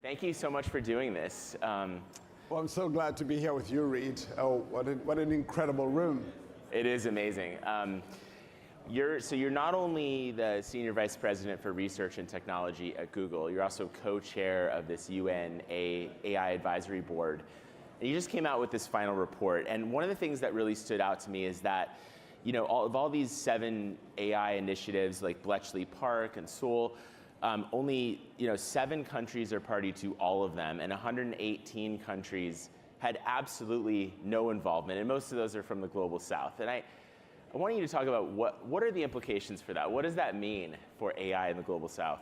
Thank you so much for doing this. Well, I'm so glad to be here with you, Reed. Oh, what an incredible room. It is amazing. You're not only the Senior Vice President for Research and Technology at Google, you're also co-chair of this UN AI Advisory Board. And you just came out with this final report. And one of the things that really stood out to me is that, all these 7 AI initiatives like Bletchley Park and Seoul, only 7 countries are party to all of them, and 118 countries had absolutely no involvement, and most of those are from the Global South. And I want you to talk about what are the implications for that? What does that mean for AI in the Global South?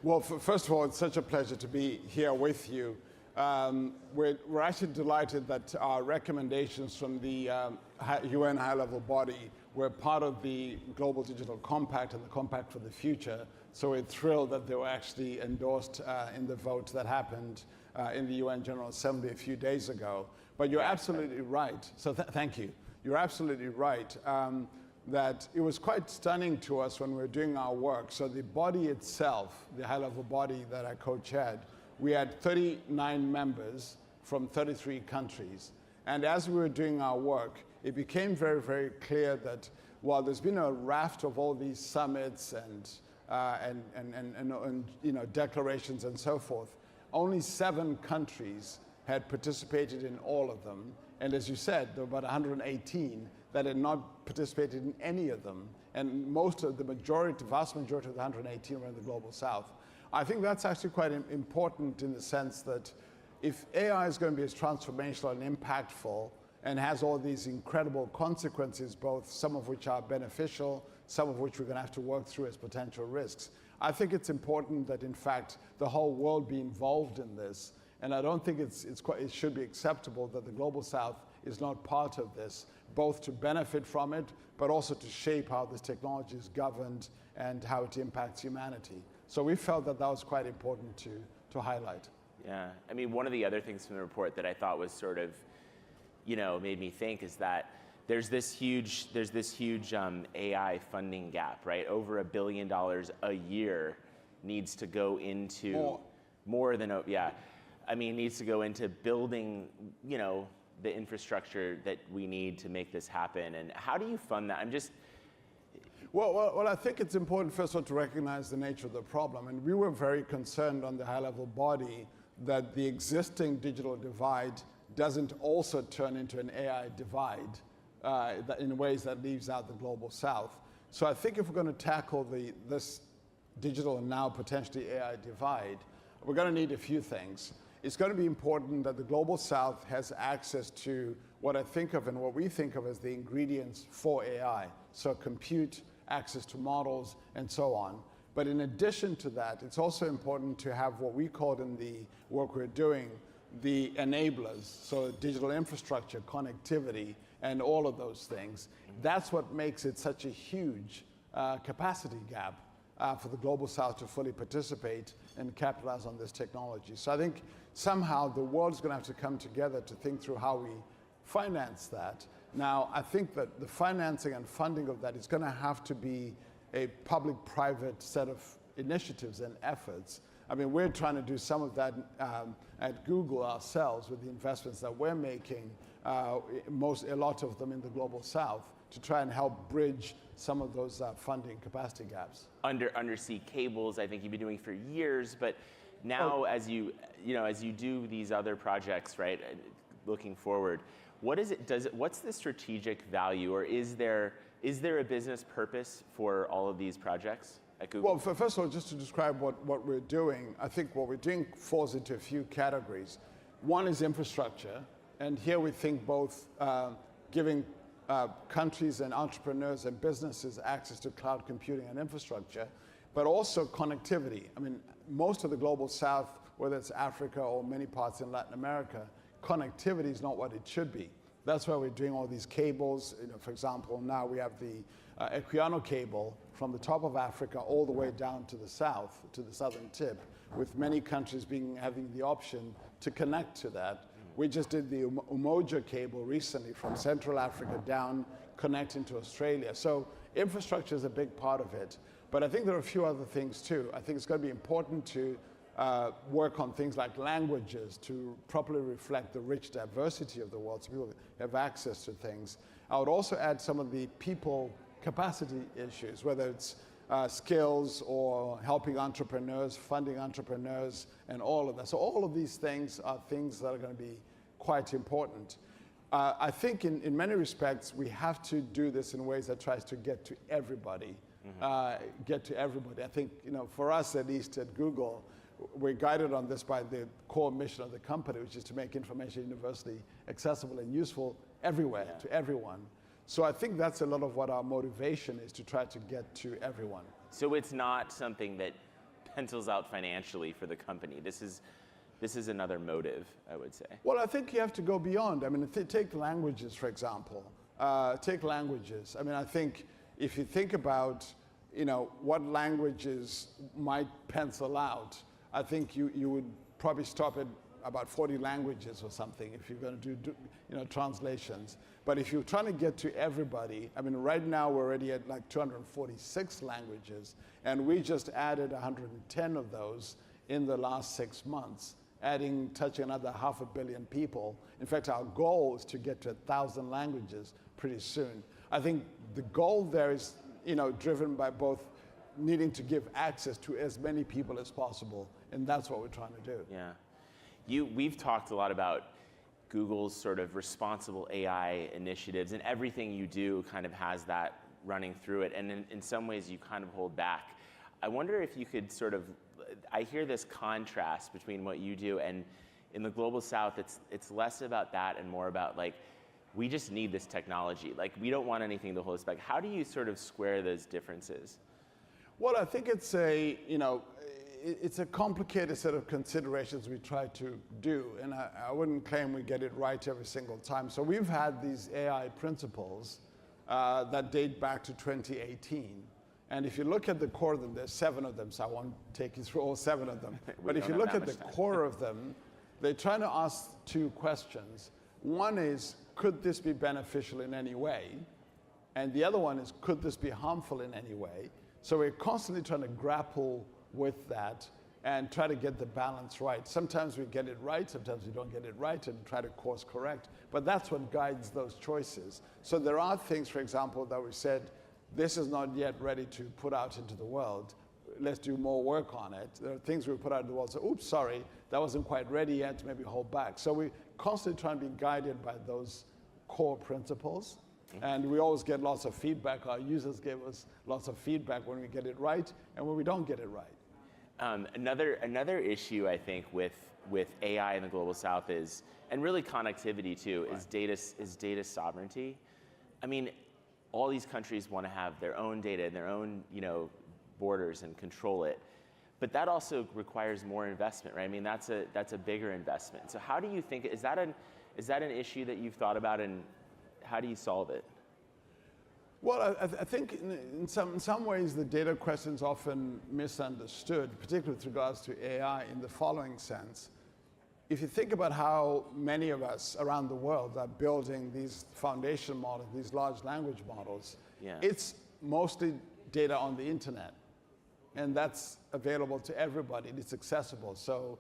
Well, first of all, it's such a pleasure to be here with you. We're actually delighted that our recommendations from the UN high-level body were part of the Global Digital Compact and the Compact for the Future. So we're thrilled that they were actually endorsed in the vote that happened in the UN General Assembly a few days ago. But you're absolutely right. So thank you. You're absolutely right that it was quite stunning to us when we were doing our work. So the body itself, the high-level body that I co-chaired, we had 39 members from 33 countries. And as we were doing our work, it became very, very clear that while there's been a raft of all these summits and declarations and so forth, only 7 countries had participated in all of them. And as you said, there were about 118 that had not participated in any of them. And the vast majority of the 118 were in the Global South. I think that's actually quite important in the sense that if AI is going to be as transformational and impactful and has all these incredible consequences, both some of which are beneficial, some of which we're going to have to work through as potential risks, I think it's important that, in fact, the whole world be involved in this. And I don't think it should be acceptable that the Global South is not part of this, both to benefit from it, but also to shape how this technology is governed and how it impacts humanity. So we felt that was quite important to highlight. Yeah, I mean, one of the other things from the report that I thought was sort of, made me think is that there's this huge AI funding gap, right? Over $1 billion a year needs to go into more than needs to go into building, the infrastructure that we need to make this happen. And how do you fund that? Well, I think it's important, first of all, to recognize the nature of the problem. And we were very concerned on the high-level body that the existing digital divide doesn't also turn into an AI divide in ways that leaves out the Global South. So I think if we're going to tackle this digital and now potentially AI divide, we're going to need a few things. It's going to be important that the Global South has access to what I think of and what we think of as the ingredients for AI. So compute, access to models, and so on. But in addition to that, it's also important to have what we called in the work we're doing the enablers, so digital infrastructure, connectivity, and all of those things. That's what makes it such a huge capacity gap for the Global South to fully participate and capitalize on this technology. So I think somehow the world is going to have to come together to think through how we finance that. Now, I think that the financing and funding of that is going to have to be a public-private set of initiatives and efforts. I mean, we're trying to do some of that at Google ourselves with the investments that we're making, a lot of them in the Global South, to try and help bridge some of those funding capacity gaps. Undersea cables, I think you've been doing for years, but now as you do these other projects, right, looking forward, what's the strategic value, or is there a business purpose for all of these projects at Google? Well, first of all, just to describe what we're doing, I think what we're doing falls into a few categories. One is infrastructure, and here we think both giving countries and entrepreneurs and businesses access to cloud computing and infrastructure, but also connectivity. I mean, most of the Global South, whether it's Africa or many parts in Latin America, connectivity is not what it should be. That's why we're doing all these cables. For example, now we have the Equiano cable from the top of Africa all the way down to the south, to the southern tip, with many countries having the option to connect to that. We just did the Umoja cable recently from Central Africa down, connecting to Australia. So infrastructure is a big part of it. But I think there are a few other things too. I think it's going to be important to work on things like languages to properly reflect the rich diversity of the world so people have access to things. I would also add some of the people capacity issues, whether it's skills or helping entrepreneurs, funding entrepreneurs, and all of that. So all of these things are things that are going to be quite important. I think in many respects, we have to do this in ways that tries to get to everybody. I think, for us, at least at Google, we're guided on this by the core mission of the company, which is to make information universally accessible and useful everywhere, to everyone. So I think that's a lot of what our motivation is, to try to get to everyone. So it's not something that pencils out financially for the company. This is another motive, I would say. Well, I think you have to go beyond. I mean, take languages, for example. Take languages. I mean, I think if you think about, what languages might pencil out, I think you would probably stop at about 40 languages or something if you're going to do translations. But if you're trying to get to everybody, I mean, right now we're already at like 246 languages, and we just added 110 of those in the last 6 months, touching another 500 million people. In fact, our goal is to get to 1,000 languages pretty soon. I think the goal there is, driven by both needing to give access to as many people as possible, and that's what we're trying to do. Yeah. We've talked a lot about Google's sort of responsible AI initiatives, and everything you do kind of has that running through it, and in some ways you kind of hold back. I wonder if you could sort of, I hear this contrast between what you do, and in the Global South, it's less about that and more about like, we just need this technology. Like, we don't want anything to hold us back. How do you sort of square those differences? Well, I think it's it's a complicated set of considerations we try to do, and I wouldn't claim we get it right every single time. So we've had these AI principles that date back to 2018. And if you look at the core of them, there's 7 of them, so I won't take you through all 7 of them. But if you look at the core of them, they're trying to ask 2 questions. One is, could this be beneficial in any way? And the other one is, could this be harmful in any way? So we're constantly trying to grapple with that and try to get the balance right. Sometimes we get it right, sometimes we don't get it right, and try to course correct. But that's what guides those choices. So there are things, for example, that we said, this is not yet ready to put out into the world. Let's do more work on it. There are things we put out in the world, so oops, sorry, that wasn't quite ready yet, maybe hold back. So we constantly try and be guided by those core principles. And we always get lots of feedback. Our users give us lots of feedback when we get it right and when we don't get it right. Another issue, I think, with AI in the Global South is, and really connectivity too, is data sovereignty. I mean, all these countries want to have their own data and their own, borders and control it. But that also requires more investment, right? I mean, that's a bigger investment. So how do you think, is that an issue that you've thought about, and how do you solve it? Well, I think in some ways the data question is often misunderstood, particularly with regards to AI, in the following sense. If you think about how many of us around the world are building these foundation models, these large language models, it's mostly data on the internet. And that's available to everybody. It's accessible. So,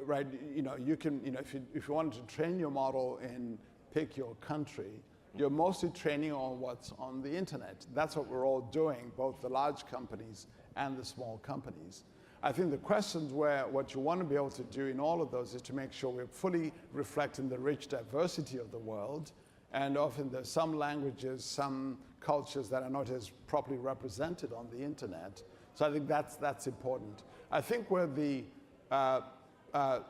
right, you can, if you wanted to train your model in pick your country, you're mostly training on what's on the internet. That's what we're all doing, both the large companies and the small companies. I think the questions where what you want to be able to do in all of those is to make sure we're fully reflecting the rich diversity of the world. And often there's some languages, some cultures that are not as properly represented on the internet. So I think that's important. I think where the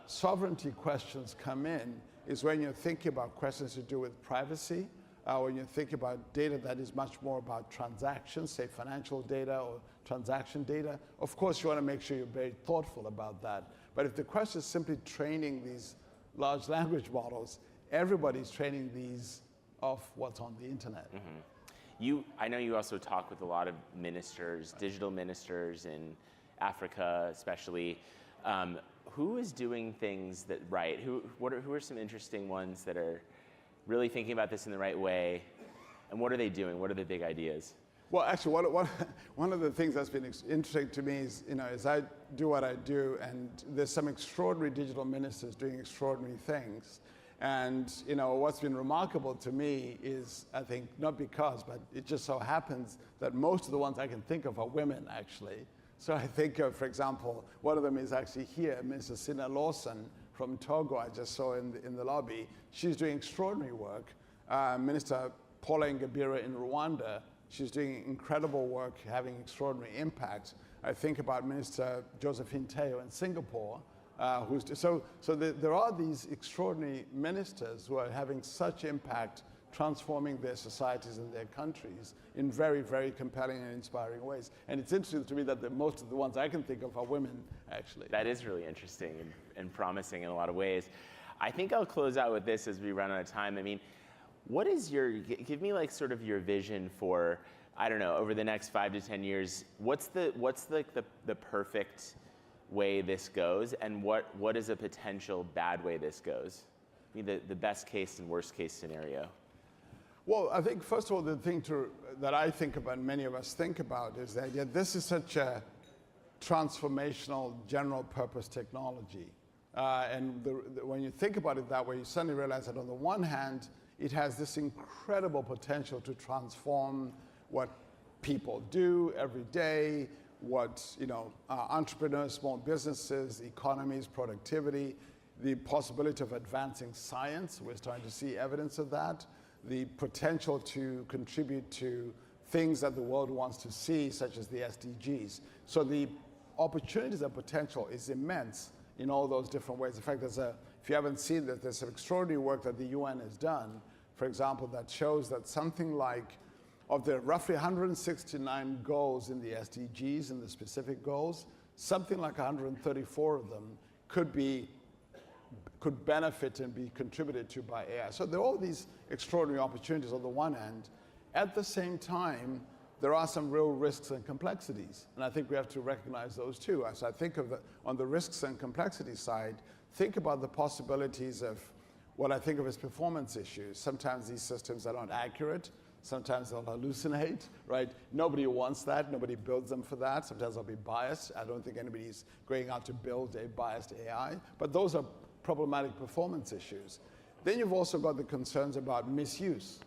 sovereignty questions come in is when you're thinking about questions to do with privacy, when you think about data that is much more about transactions, say financial data or transaction data. Of course, you want to make sure you're very thoughtful about that. But if the question is simply training these large language models, everybody's training these off what's on the internet. I know you also talk with a lot of ministers, digital ministers in Africa especially. Who is doing things that right? Who are some interesting ones that are really thinking about this in the right way? And what are they doing? What are the big ideas? Well, actually, one of the things that's been interesting to me is, as I do what I do, and there's some extraordinary digital ministers doing extraordinary things. And, what's been remarkable to me is, I think, not because, but it just so happens that most of the ones I can think of are women, actually. So I think of, for example, one of them is actually here, Mrs. Sina Lawson from Togo, I just saw in the lobby. She's doing extraordinary work. Minister Paula Ngabire in Rwanda, she's doing incredible work, having extraordinary impact. I think about Minister Josephine Teo in Singapore, there are these extraordinary ministers who are having such impact, transforming their societies and their countries in very, very compelling and inspiring ways. And it's interesting to me that most of the ones I can think of are women, actually. That is really interesting and promising in a lot of ways. I think I'll close out with this as we run out of time. I mean, give me like sort of your vision for, I don't know, over the next 5 to 10 years, what's the perfect way this goes, and what is a potential bad way this goes? I mean, the best case and worst case scenario. Well, I think, first of all, the thing that I think about, and many of us think about, is the idea this is such a transformational general purpose technology. When you think about it that way, you suddenly realize that on the one hand, it has this incredible potential to transform what people do every day, what entrepreneurs, small businesses, economies, productivity, the possibility of advancing science. We're starting to see evidence of that. The potential to contribute to things that the world wants to see, such as the SDGs. So the opportunities and potential is immense in all those different ways. In fact, if you haven't seen this, there's some extraordinary work that the UN has done, for example, that shows that something like, of the roughly 169 goals in the SDGs, in the specific goals, something like 134 of them could benefit and be contributed to by AI. So there are all these extraordinary opportunities on the one hand. At the same time, there are some real risks and complexities, and I think we have to recognize those too. As I think of on the risks and complexity side, think about the possibilities of what I think of as performance issues. Sometimes these systems are not accurate. Sometimes they'll hallucinate, right? Nobody wants that. Nobody builds them for that. Sometimes they'll be biased. I don't think anybody's going out to build a biased AI, but those are problematic performance issues. Then you've also got the concerns about misuse.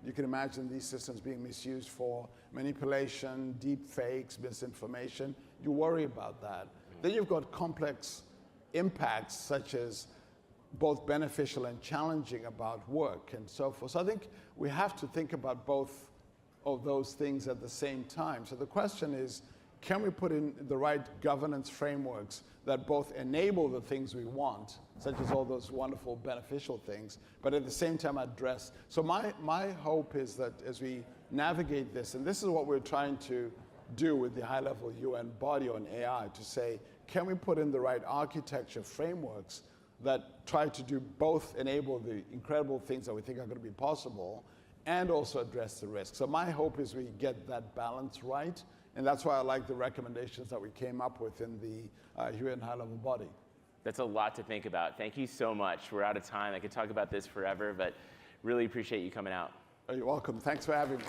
You can imagine these systems being misused for manipulation, deep fakes, misinformation. You worry about that. Then you've got complex impacts, such as both beneficial and challenging about work and so forth. So I think we have to think about both of those things at the same time. So the question is, can we put in the right governance frameworks that both enable the things we want, such as all those wonderful beneficial things, but at the same time address. So my hope is that as we navigate this, and this is what we're trying to do with the high-level UN body on AI, to say, can we put in the right architecture frameworks that try to do both, enable the incredible things that we think are going to be possible, and also address the risks. So my hope is we get that balance right, and that's why I like the recommendations that we came up with in the UN high-level body. That's a lot to think about. Thank you so much. We're out of time. I could talk about this forever, but really appreciate you coming out. You're welcome. Thanks for having me.